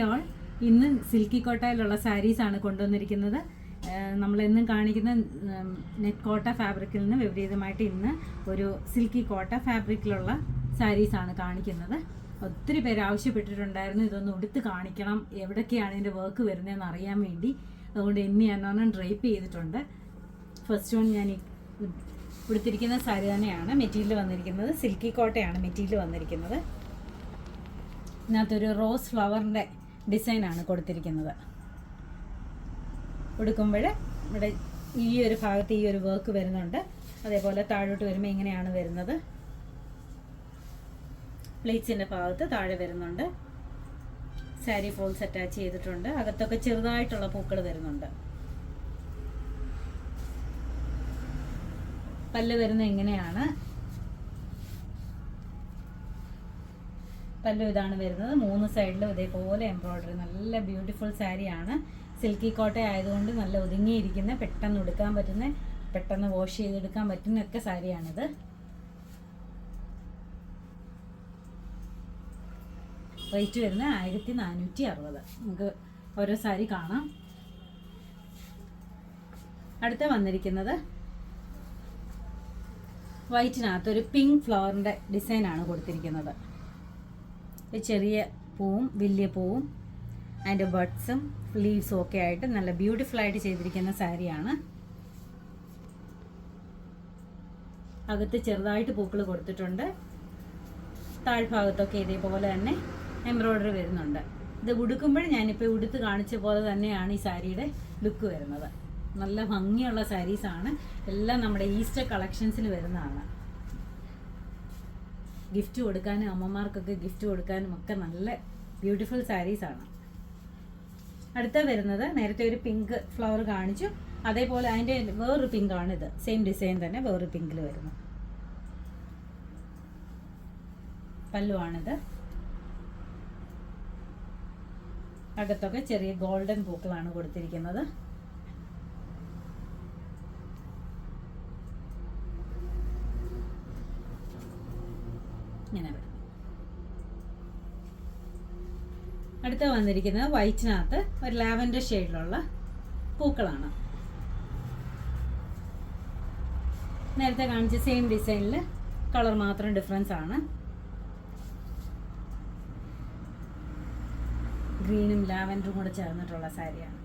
Hi all, ഇന്ന് silky കോട്ടയിലുള്ള സാരീസാണ് കൊണ്ടുവന്നിരിക്കുന്നത്. നമ്മളെന്നും കാണിക്കുന്ന നെറ്റ് കോട്ട ഫാബ്രിക്കിൽ നിന്ന് വിപരീതമായിട്ട് ഇന്ന് ഒരു സിൽക്കി കോട്ട ഫാബ്രിക്കിലുള്ള സാരീസാണ് കാണിക്കുന്നത്. ഒത്തിരി പേര് ആവശ്യപ്പെട്ടിട്ടുണ്ടായിരുന്നു ഇതൊന്ന് ഉടുത്ത് കാണിക്കണം, എവിടൊക്കെയാണ് ഇതിൻ്റെ വർക്ക് വരുന്നതെന്ന് അറിയാൻ വേണ്ടി. അതുകൊണ്ട് ഇന്ന് ഞാൻ ഡ്രൈപ്പ് ചെയ്തിട്ടുണ്ട്. ഫസ്റ്റ് വൺ ഞാൻ ഉടുത്തിരിക്കുന്ന സാരി തന്നെയാണ്. മെറ്റീരിയൽ വന്നിരിക്കുന്നത് സിൽക്കി കോട്ടയാണ് മെറ്റീരിയൽ വന്നിരിക്കുന്നത്. ഇതിനകത്തൊരു റോസ് ഫ്ലവറിൻ്റെ ഡിസൈനാണ് കൊടുത്തിരിക്കുന്നത്. ഉടുക്കുമ്പോൾ ഇവിടെ ഈ ഒരു ഭാഗത്ത് ഈ ഒരു വർക്ക് വരുന്നുണ്ട്. അതേപോലെ താഴോട്ട് വരുമ്പോൾ ഇങ്ങനെയാണ് വരുന്നത്. പ്ലേറ്റ്സിൻ്റെ ഭാഗത്ത് താഴെ വരുന്നുണ്ട്. സാരി ഫോൾസ് അറ്റാച്ച് ചെയ്തിട്ടുണ്ട്. അകത്തൊക്കെ ചെറുതായിട്ടുള്ള പൂക്കൾ വരുന്നുണ്ട്. പല്ല് വരുന്നത് എങ്ങനെയാണ്? പല്ലു ഇതാണ് വരുന്നത്. 3 സൈഡിലും ഇതേപോലെ എംബ്രോയ്ഡറി. നല്ല ബ്യൂട്ടിഫുൾ സാരിയാണ്. സിൽക്കി കോട്ട ആയതുകൊണ്ട് നല്ല ഒതുങ്ങിയിരിക്കുന്ന, പെട്ടെന്ന് ഉടുക്കാൻ പറ്റുന്ന, പെട്ടെന്ന് വാഷ് ചെയ്തെടുക്കാൻ പറ്റുന്നൊക്കെ സാരിയാണിത്. റേറ്റ് വരുന്നത് 1460. നമുക്ക് ഓരോ സാരി കാണാം. അടുത്ത വന്നിരിക്കുന്നത് വൈറ്റിനകത്തൊരു പിങ്ക് ഫ്ലവറിൻ്റെ ഡിസൈനാണ് കൊടുത്തിരിക്കുന്നത്. ചെറിയ പൂവും വലിയ പൂവും അതിൻ്റെ ബഡ്സും ലീവ്സും ഒക്കെ ആയിട്ട് നല്ല ബ്യൂട്ടിഫുൾ ആയിട്ട് ചെയ്തിരിക്കുന്ന സാരിയാണ്. അകത്ത് ചെറുതായിട്ട് പൂക്കൾ കൊടുത്തിട്ടുണ്ട്. താഴ്ഭാഗത്തൊക്കെ ഇതേപോലെ തന്നെ എംബ്രോയ്ഡറി വരുന്നുണ്ട്. ഇത് ഉടുക്കുമ്പോൾ ഞാനിപ്പോൾ ഉടുത്ത് കാണിച്ച പോലെ തന്നെയാണ് ഈ സാരിയുടെ ലുക്ക് വരുന്നത്. നല്ല ഭംഗിയുള്ള സാരീസാണ്. എല്ലാം നമ്മുടെ ഈസ്റ്റർ കളക്ഷൻസിൽ വരുന്നതാണ്. ഗിഫ്റ്റ് കൊടുക്കാനും അമ്മമാർക്കൊക്കെ ഗിഫ്റ്റ് കൊടുക്കാനും ഒക്കെ നല്ല ബ്യൂട്ടിഫുൾ സാരീസാണ്. അടുത്ത വരുന്നത് നേരത്തെ ഒരു പിങ്ക് ഫ്ലവർ കാണിച്ചു, അതേപോലെ അതിൻ്റെ വേറൊരു പിങ്കാണിത്. സെയിം ഡിസൈൻ തന്നെ വേറൊരു പിങ്കിൽ വരുന്നു. പല്ലുവാണിത്. അകത്തൊക്കെ ചെറിയ ഗോൾഡൻ പൂക്കളാണ് കൊടുത്തിരിക്കുന്നത്. ഇങ്ങനെ വരും. അടുത്ത വന്നിരിക്കുന്നത് വൈറ്റിനകത്ത് ഒരു ലാവൻഡർ ഷെയ്ഡിലുള്ള പൂക്കളാണ്. നേരത്തെ കാണിച്ച സെയിം ഡിസൈനിൽ കളർ മാത്രം ഡിഫറൻസ് ആണ്. ഗ്രീനും ലാവൻഡറും കൂടെ ചേർന്നിട്ടുള്ള സാരിയാണ്.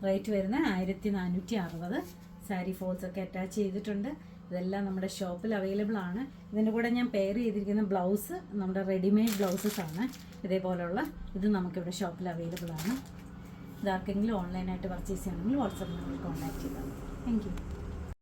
റേറ്റ് വരുന്നത് 1460. സാരി ഫോൾസ് ഒക്കെ അറ്റാച്ച് ചെയ്തിട്ടുണ്ട്. ഇതെല്ലാം നമ്മുടെ ഷോപ്പിൽ അവൈലബിൾ ആണ്. ഇതിൻ്റെ കൂടെ ഞാൻ പെയർ ചെയ്തിരിക്കുന്ന ബ്ലൗസ് നമ്മുടെ റെഡിമെയ്ഡ് ബ്ലൗസസ് ആണ്. ഇതേപോലുള്ള ഇത് നമുക്കിവിടെ ഷോപ്പിൽ അവൈലബിൾ ആണ്. ഇതാർക്കെങ്കിലും ഓൺലൈനായിട്ട് പർച്ചേസ് ചെയ്യണമെങ്കിൽ വാട്സാപ്പ് നമ്പറിൽ കോൺടാക്ട് ചെയ്താൽ മതി. Thank you.